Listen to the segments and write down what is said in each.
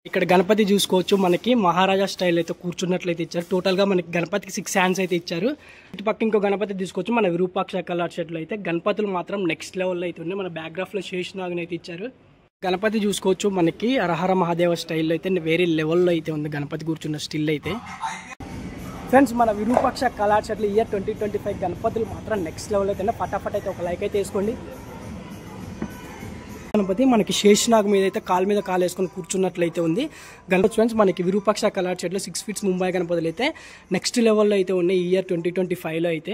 ఇక్కడ గణపతి చూసుకోవచ్చు. మనకి మహారాజా స్టైల్ అయితే కూర్చున్నట్లయితే ఇచ్చారు. టోటల్గా మనకి గణపతికి 6 హ్యాండ్స్ అయితే ఇచ్చారు. ఇటు పక్క ఇంకో గణపతి తీసుకోవచ్చు. మన విరూపాక్ష కలర్ షెడ్లో అయితే గణపతులు మాత్రం నెక్స్ట్ లెవెల్లో అయితే ఉన్నాయి. మన బ్యాక్గ్రాఫ్లో శేషనాగుని అయితే ఇచ్చారు. గణపతి చూసుకోవచ్చు. మనకి హరహర మహాదేవ స్టైల్లో అయితే వేరే లెవెల్లో అయితే ఉంది గణపతి కూర్చున్న స్టిల్ అయితే. ఫ్రెండ్స్, మన విరూపాక్ష కలర్ షెడ్లో ఇయర్ 2025 గణపతులు మాత్రం నెక్స్ట్ లెవెల్ అయితే ఫటాఫట్ అయితే ఒక లైక్ అయితే వేసుకోండి. గణపతి మనకి శేషనాగ్ మీద అయితే కాలు మీద కాలు వేసుకొని కూర్చున్నట్లయితే ఉంది గణపతి. ఫ్రెండ్స్, మనకి విరూపాక్ష కలర్ షెడ్లో 6 ఫీట్స్ ముంబై గణపతులు అయితే నెక్స్ట్ లెవెల్లో అయితే ఉన్నాయి ఇయర్ 2025లో అయితే.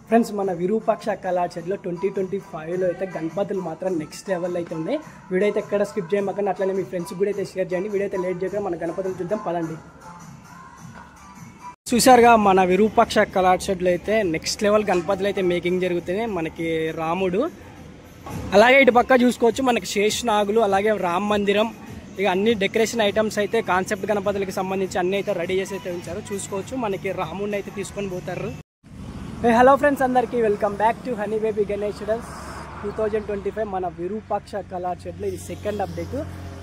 ఫ్రెండ్స్, మన విరూపాక్ష కలర్ షెడ్లో 2025లో అయితే గణపతులు మాత్రం నెక్స్ట్ లెవెల్లో అయితే ఉన్నాయి. వీడియో అయితే ఎక్కడ స్కిప్ చేయమాకండి, అట్లనే మీ ఫ్రెండ్స్ కూడా అయితే షేర్ చేయండి. వీడియో అయితే లేట్ చేయకుండా మన గణపతులు చూద్దాం పదండి. చూసారుగా, మన విరూపాక్ష కలర్ షెడ్లో అయితే నెక్స్ట్ లెవెల్ గణపతులు అయితే మేకింగ్ జరుగుతుంది. మనకి రాముడు, అలాగే ఇటు పక్క చూసుకోవచ్చు మనకి శేషనాగులు, అలాగే రామ్ మందిరం, ఇక అన్ని డెకరేషన్ ఐటమ్స్ అయితే కాన్సెప్ట్ గణపతులకి సంబంధించి అన్ని అయితే రెడీ చేసి అయితే ఉంచారు. చూసుకోవచ్చు మనకి రాముడిని అయితే తీసుకొని పోతారు. హలో ఫ్రెండ్స్, అందరికీ welcome back to honey baby Ganesh 2025. మన విరూపాక్ష కలర్ షెడ్లో ఇది సెకండ్ అప్డేట్.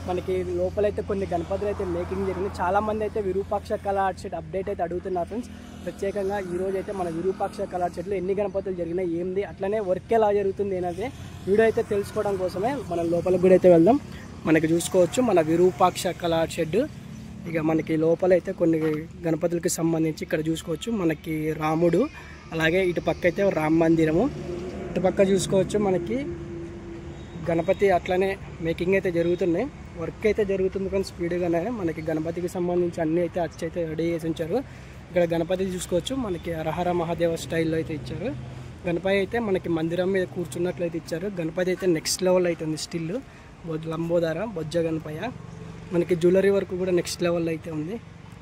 మనకి లోపలైతే కొన్ని గణపతులు అయితే మేకింగ్ జరిగింది. చాలామంది అయితే విరూపాక్ష కలర్ షెడ్ అప్డేట్ అయితే అడుగుతున్నారు ఫ్రెండ్స్. ప్రత్యేకంగా ఈరోజు అయితే మన విరూపాక్ష కలర్ షెడ్లో ఎన్ని గణపతులు జరిగినాయి, ఏంది, అట్లనే వర్క్ ఎలా జరుగుతుంది అనేది వీడియో అయితే తెలుసుకోవడం కోసమే మనం లోపలికి కూడా అయితే వెళ్దాం. మనకి చూసుకోవచ్చు మన విరూపాక్ష కలర్ షెడ్. ఇక మనకి లోపలైతే కొన్ని గణపతులకి సంబంధించి ఇక్కడ చూసుకోవచ్చు మనకి రాముడు, అలాగే ఇటు పక్క అయితే రామ మందిరము, ఇటు పక్క చూసుకోవచ్చు మనకి గణపతి. అట్లనే మేకింగ్ అయితే జరుగుతున్నాయి, వర్క్ అయితే జరుగుతుంది ఫ్రెండ్స్ స్పీడ్గానే. మనకి గణపతికి సంబంధించి అన్నీ అయితే అచ్చి అయితే రెడీ చేసి ఉంచారు. ఇక్కడ గణపతి చూసుకోవచ్చు మనకి హరహర మహాదేవ స్టైల్లో అయితే ఇచ్చారు. గణపతి అయితే మనకి మందిరం మీద కూర్చున్నట్లయితే ఇచ్చారు. గణపతి అయితే నెక్స్ట్ లెవెల్ అవుతుంది స్టిల్. లంబోదర బొజ్జ గణపయ్య, మనకి జ్యువెలరీ వర్క్ కూడా నెక్స్ట్ లెవెల్లో అయితే ఉంది.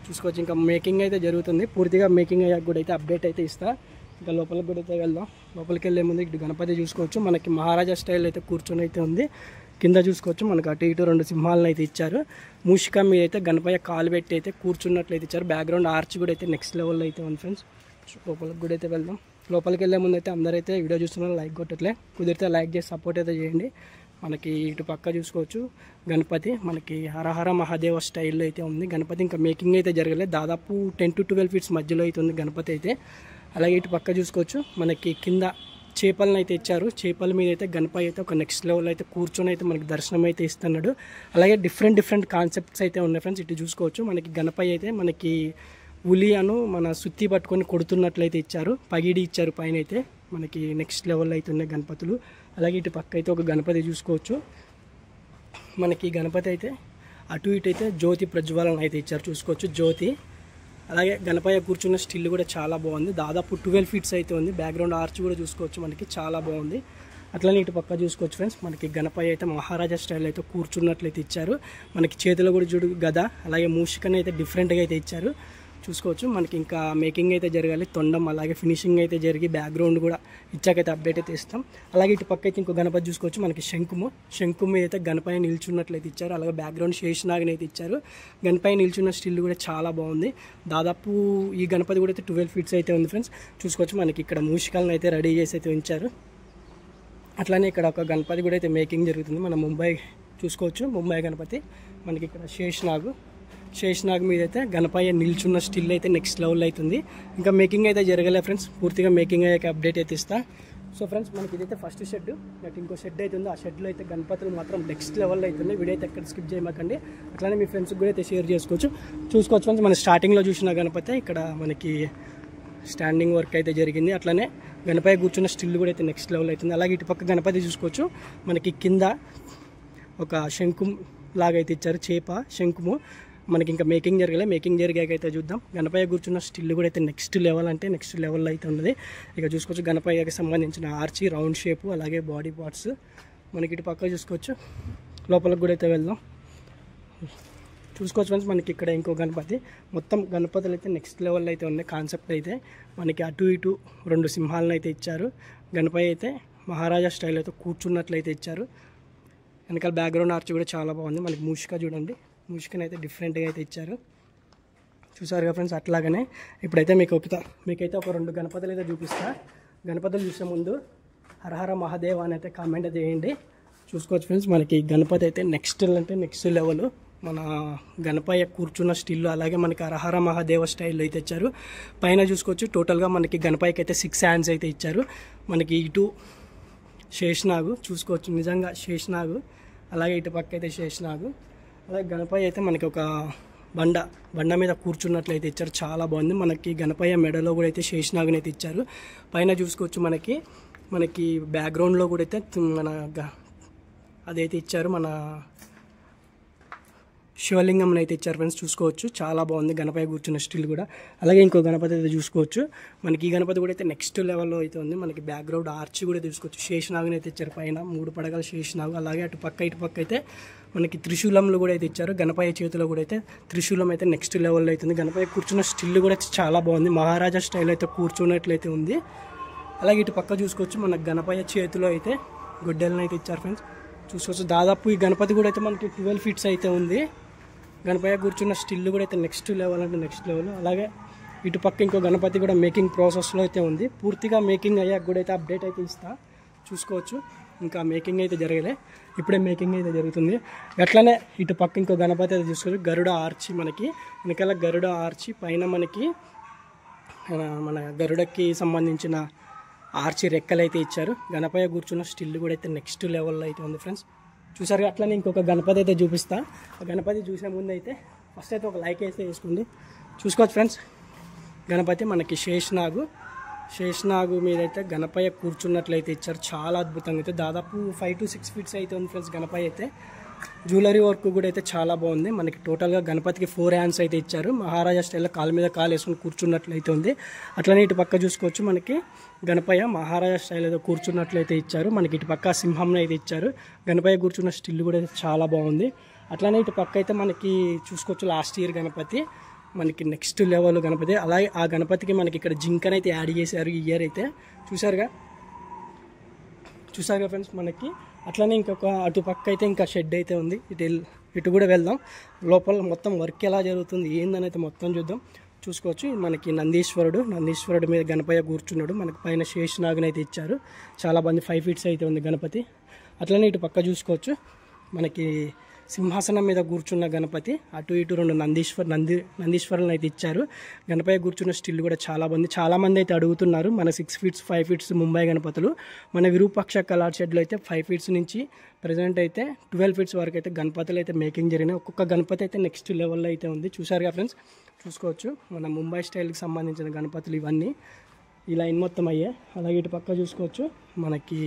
చూసుకోవచ్చు ఇంకా మేకింగ్ అయితే జరుగుతుంది. పూర్తిగా మేకింగ్ అయ్యాక కూడా అయితే అప్డేట్ అయితే ఇస్తా. ఇంకా లోపలికి కూడా అయితే వెళ్దాం. లోపలికి వెళ్ళే ముందు ఇటు గణపతి చూసుకోవచ్చు మనకి మహారాజా స్టైల్ అయితే కూర్చొని అయితే ఉంది. కింద చూసుకోవచ్చు మనకి అటు ఇటు 2 సింహాలను అయితే ఇచ్చారు. మూషిక మీద అయితే గణపయ్య కాలు పెట్టి అయితే కూర్చున్నట్లయితే ఇచ్చారు. బ్యాక్గ్రౌండ్ ఆర్చ్ కూడా అయితే నెక్స్ట్ లెవెల్లో అయితే ఉంది ఫ్రెండ్స్. లోపలికి కూడా అయితే వెళ్దాం. లోపలికి వెళ్ళే ముందు అయితే అందరైతే వీడియో చూస్తున్నారు లైక్ కొట్టట్లే, కుదిరితే లైక్ చేసి సపోర్ట్ అయితే చేయండి. మనకి ఇటు పక్క చూసుకోవచ్చు గణపతి మనకి హరహర మహాదేవ స్టైల్లో అయితే ఉంది. గణపతి ఇంకా మేకింగ్ అయితే జరగలేదు, దాదాపు 10 to 12 ఫీట్స్ మధ్యలో అయితే ఉంది గణపతి అయితే. అలాగే ఇటు పక్క చూసుకోవచ్చు మనకి కింద చేపలను అయితే ఇచ్చారు. చేపల మీద అయితే గణపతి అయితే ఒక నెక్స్ట్ లెవెల్ అయితే కూర్చొని అయితే మనకి దర్శనం అయితే ఇస్తున్నాడు. అలాగే డిఫరెంట్ కాన్సెప్ట్స్ అయితే ఉన్నాయి ఫ్రెండ్స్. ఇటు చూసుకోవచ్చు మనకి గణపతి అయితే మనకి ఉలి అను మన సుత్తి పట్టుకొని కొడుతున్నట్లయితే ఇచ్చారు. పగిడి ఇచ్చారు పైన అయితే. మనకి నెక్స్ట్ లెవెల్ అయితే ఉన్నాయి గణపతులు. అలాగే ఇటు పక్క అయితే ఒక గణపతి చూసుకోవచ్చు. మనకి గణపతి అయితే అటు ఇటు అయితే జ్యోతి ప్రజ్వలన అయితే ఇచ్చారు. చూసుకోవచ్చు జ్యోతి. అలాగే గణపయ్య కూర్చున్న స్టిల్ కూడా చాలా బాగుంది. దాదాపు 12 ఫీట్స్ అయితే ఉంది. బ్యాక్గ్రౌండ్ ఆర్చ్ కూడా చూసుకోవచ్చు మనకి చాలా బాగుంది. అట్లనే ఇటు పక్క చూసుకోవచ్చు ఫ్రెండ్స్ మనకి గణపయ్య అయితే మహారాజా స్టైల్ అయితే కూర్చున్నట్లయితే ఇచ్చారు. మనకి చేతిలో కూడా చూడు గద, అలాగే మూషికని అయితే డిఫరెంట్గా అయితే ఇచ్చారు. చూసుకోవచ్చు మనకి ఇంకా మేకింగ్ అయితే జరగాలి. తొండం అలాగే ఫినిషింగ్ అయితే జరిగి బ్యాక్గ్రౌండ్ కూడా ఇచ్చాకైతే అప్డేట్ అయితే ఇస్తాం. అలాగే ఇటు పక్క అయితే ఇంకో గణపతి చూసుకోవచ్చు మనకి శంకు మీద అయితే గణపతి నిల్చున్నట్లయితే ఇచ్చారు. అలాగే బ్యాక్గ్రౌండ్ శేషనాగిని అయితే ఇచ్చారు. గణపతి నిల్చున్న స్టిల్ కూడా చాలా బాగుంది. దాదాపు ఈ గణపతి కూడా అయితే 12 ఫీట్స్ అయితే ఉంది ఫ్రెండ్స్. చూసుకోవచ్చు మనకి ఇక్కడ మూషికలను అయితే రెడీ చేసి అయితే ఉంచారు. అట్లానే ఇక్కడ ఒక గణపతి కూడా అయితే మేకింగ్ జరుగుతుంది. మన ముంబై చూసుకోవచ్చు ముంబై గణపతి. మనకి ఇక్కడ శేషనాగ్ మీద అయితే గణపయ్య నిల్చున్న స్టిల్ అయితే నెక్స్ట్ లెవెల్ అవుతుంది. ఇంకా మేకింగ్ అయితే జరగలే ఫ్రెండ్స్, పూర్తిగా మేకింగ్ అయ్యాక అప్డేట్ అయితే ఇస్తా. సో ఫ్రెండ్స్ మనకి ఇదైతే ఫస్ట్ షెడ్. నాకు ఇంకో షెడ్ అయితే ఉంది. ఆ షెడ్లో అయితే గణపతులు మాత్రం నెక్స్ట్ లెవెల్లో అవుతుంది. వీడియో అయితే ఎక్కడ స్కిప్ చేయమాకండి, అట్లానే మీ ఫ్రెండ్స్కి కూడా అయితే షేర్ చూసుకోవచ్చు ఫ్రెండ్స్. మన స్టార్టింగ్లో చూసిన గణపతి ఇక్కడ మనకి స్టాండింగ్ వర్క్ అయితే జరిగింది. అట్లనే గణపయ్య కూర్చున్న స్టిల్ కూడా అయితే నెక్స్ట్ లెవెల్ అవుతుంది. అలాగే ఇటు పక్క గణపతి చూసుకోవచ్చు మనకి కింద ఒక శంఖం లాగా అయితే ఇచ్చారు. చేప శంఖము. మనకి ఇంకా మేకింగ్ జరగలే, మేకింగ్ జరిగాకైతే చూద్దాం. గణపయ్య కూర్చున్న స్టిల్ కూడా అయితే నెక్స్ట్ లెవెల్ అంటే నెక్స్ట్ లెవెల్లో అయితే ఉన్నది. ఇక చూసుకోవచ్చు గణపయ్యకి సంబంధించిన ఆర్చి, రౌండ్ షేపు, అలాగే బాడీ పార్ట్స్. మనకి ఇటు పక్క చూసుకోవచ్చు. లోపలికి కూడా అయితే వెళ్దాం. చూసుకోవచ్చు ఫ్రెండ్స్ మనకి ఇక్కడ ఇంకో గణపతి. మొత్తం గణపతులు అయితే నెక్స్ట్ లెవెల్లో అయితే ఉన్నాయి. కాన్సెప్ట్ అయితే మనకి అటు ఇటు 2 సింహాలను అయితే ఇచ్చారు. గణపతి అయితే మహారాజా స్టైల్ అయితే కూర్చున్నట్లయితే ఇచ్చారు. వెనకాల బ్యాక్గ్రౌండ్ ఆర్చ్ కూడా చాలా బాగుంది. మనకి మూషిక చూడండి, మూషికని అయితే డిఫరెంట్గా అయితే ఇచ్చారు. చూసారుగా ఫ్రెండ్స్. అట్లాగనే ఇప్పుడైతే మీకైతే ఒక 2 గణపతులు అయితే చూపిస్తా. గణపతులు చూసే ముందు హరహర మహాదేవ అని అయితే కామెంట్ చేయండి. చూసుకోవచ్చు ఫ్రెండ్స్ మనకి గణపతి అయితే నెక్స్ట్ అంటే నెక్స్ట్ లెవెల్. మన గణపయ్య కూర్చున్న స్టిల్, అలాగే మనకి హరహర మహాదేవ స్టైల్లో అయితే ఇచ్చారు. పైన చూసుకోవచ్చు టోటల్గా మనకి గణపయ్యకి అయితే 6 హ్యాండ్స్ అయితే ఇచ్చారు. మనకి ఇటు శేషనాగు చూసుకోవచ్చు, నిజంగా శేషనాగు. అలాగే ఇటు పక్క అయితే శేషనాగు. అలాగే గణపయ్య అయితే మనకి ఒక బండ మీద కూర్చున్నట్లయితే ఇచ్చారు. చాలా బాగుంది. మనకి గణపయ్య మెడలో కూడా అయితే శేషనాగుని అయితే ఇచ్చారు. పైన చూసుకోవచ్చు మనకి బ్యాక్గ్రౌండ్లో కూడా అయితే అదైతే ఇచ్చారు, మన శివలింగం అయితే ఇచ్చారు ఫ్రెండ్స్. చూసుకోవచ్చు చాలా బాగుంది గణపయ్య కూర్చున్న స్టిల్ కూడా. అలాగే ఇంకో గణపతి అయితే చూసుకోవచ్చు. మనకి ఈ గణపతి కూడా అయితే నెక్స్ట్ లెవెల్లో అయితే ఉంది. మనకి బ్యాక్గ్రౌండ్ ఆర్చ్ కూడా చూసుకోవచ్చు. శేషనాగుని అయితే ఇచ్చారు, పైన 3 పడగల శేషనాగు. అలాగే ఇటు పక్క అయితే మనకి త్రిశూలంలో కూడా అయితే ఇచ్చారు. గణపయ్య చేతిలో కూడా అయితే త్రిశూలం అయితే నెక్స్ట్ లెవెల్లో అవుతుంది. గణపయ్య కూర్చున్న స్టిల్ కూడా చాలా బాగుంది, మహారాజా స్టైల్ అయితే కూర్చున్నట్లయితే ఉంది. అలాగే ఇటు పక్క చూసుకోవచ్చు, మనకి గణపయ్య చేతిలో అయితే గొడ్డెలను అయితే ఇచ్చారు ఫ్రెండ్స్. చూసుకోవచ్చు దాదాపు ఈ గణపతి కూడా అయితే మనకి 12 ఫీట్స్ అయితే ఉంది. గణపయ్య కూర్చున్న స్టిల్ కూడా అయితే నెక్స్ట్ లెవెల్ అంటే నెక్స్ట్ లెవెల్. అలాగే ఇటు పక్క ఇంకో గణపతి కూడా మేకింగ్ ప్రాసెస్లో అయితే ఉంది. పూర్తిగా మేకింగ్ అయ్యాక కూడా అయితే అప్డేట్ అయితే ఇస్తా. చూసుకోవచ్చు ఇంకా మేకింగ్ అయితే జరగలే, ఇప్పుడే మేకింగ్ అయితే జరుగుతుంది. అట్లనే ఇటు పక్క ఇంకో గణపతి అయితే చూసుకోవచ్చు. గరుడ ఆర్చి, మనకి వెనకాల గరుడ ఆర్చి, పైన మనకి మన గరుడకి సంబంధించిన ఆర్చి రెక్కలు అయితే ఇచ్చారు. గణపయ్య కూర్చున్న స్టిల్ కూడా అయితే నెక్స్ట్ లెవెల్లో అయితే ఉంది ఫ్రెండ్స్. చూసారు. అట్లనే ఇంకొక గణపతి అయితే చూపిస్తా. ఆ గణపతి చూసే ముందు అయితే ఫస్ట్ అయితే ఒక లైక్ అయితే వేసుకోండి. చూసుకోవచ్చు ఫ్రెండ్స్, గణపతి మనకి శేషనాగు మీద అయితే గణపయ్య కూర్చున్నట్లయితే ఇచ్చారు. చాలా అద్భుతంగా అయితే దాదాపు 5 to 6 ఫీట్స్ అయితే ఉంది ఫ్రెండ్స్. గణపయ్య అయితే జ్యువెలరీ వర్క్ కూడా అయితే చాలా బాగుంది. మనకి టోటల్గా గణపతికి 4 హ్యాండ్స్ అయితే ఇచ్చారు. మహారాజా స్టైల్లో కాలు మీద కాలు వేసుకొని కూర్చున్నట్లయితే ఉంది. అట్లనే ఇటు పక్క చూసుకోవచ్చు, మనకి గణపయ్య మహారాజా స్టైల్ అయితే కూర్చున్నట్లయితే ఇచ్చారు. మనకి ఇటు పక్క సింహం అయితే ఇచ్చారు. గణపయ్య కూర్చున్న స్టిల్ కూడా అయితే చాలా బాగుంది. అట్లనే ఇటు పక్క అయితే మనకి చూసుకోవచ్చు లాస్ట్ ఇయర్ గణపతి, మనకి నెక్స్ట్ లెవెల్ గణపతి. అలాగే ఆ గణపతికి మనకి ఇక్కడ జింకనైతే యాడ్ చేశారు ఈ ఇయర్ అయితే. చూసారుగా ఫ్రెండ్స్ మనకి. అట్లనే ఇంకొక అటు పక్క అయితే ఇంకా షెడ్ అయితే ఉంది. ఇటు కూడా వెళ్దాం. లోపల మొత్తం వర్క్ ఎలా జరుగుతుంది ఏందని అయితే మొత్తం చూద్దాం. చూసుకోవచ్చు మనకి నందీశ్వరుడు మీద గణపయ్య కూర్చున్నాడు. మనకి పైన శేషనాగుని అయితే ఇచ్చారు. చాలా బాగుంది. 5 ఫీట్స్ అయితే ఉంది గణపతి. అట్లనే ఇటు పక్క చూసుకోవచ్చు, మనకి సింహాసనం మీద కూర్చున్న గణపతి. అటు ఇటు 2 నందీశ్వరులను అయితే ఇచ్చారు. గణపయ్య కూర్చున్న స్టిల్ కూడా చాలా బాగుంది. చాలామంది అయితే అడుగుతున్నారు మన 6 ఫీట్స్ 5 ఫీట్స్ ముంబై గణపతులు. మన విరూపాక్ష కలర్ షెడ్లో అయితే 5 ఫీట్స్ నుంచి ప్రజెంట్ అయితే 12 ఫీట్స్ వరకు అయితే గణపతులు అయితే మేకింగ్ జరిగినాయి. ఒక్కొక్క గణపతి అయితే నెక్స్ట్ లెవెల్లో అయితే ఉంది. చూసారుగా ఫ్రెండ్స్. చూసుకోవచ్చు మన ముంబై స్టైల్కి సంబంధించిన గణపతులు ఇవన్నీ ఈ లైన్ మొత్తం అయ్యాయి. అలాగే ఇటు పక్క చూసుకోవచ్చు, మనకి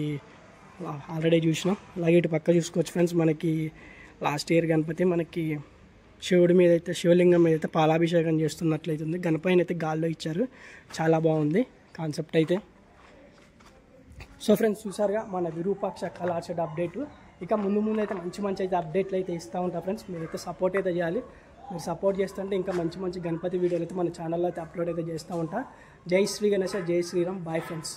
ఆల్రెడీ చూసినాం. అలాగే ఇటు పక్క చూసుకోవచ్చు ఫ్రెండ్స్, మనకి లాస్ట్ ఇయర్ గణపతి మనకి శివలింగం మీద అయితే పాలాభిషేకం చేస్తున్నట్లయితే ఉంది. గణపతిని అయితే గాల్లో ఇచ్చారు. చాలా బాగుంది కాన్సెప్ట్ అయితే. సో ఫ్రెండ్స్ చూసారుగా మన విరూపాక్ష కలర్ షెడ్ అప్డేట్. ఇక ముందు అయితే మంచి అయితే అప్డేట్లు అయితే ఇస్తూ ఉంటా ఫ్రెండ్స్. మీరైతే సపోర్ట్ అయితే చేయాలి. మీరు సపోర్ట్ చేస్తుంటే ఇంకా మంచి గణపతి వీడియోలు అయితే మన ఛానల్లో అయితే అప్లోడ్ అయితే చేస్తూ ఉంటా. జై శ్రీ గణేశ, జై శ్రీరామ్. Bye friends.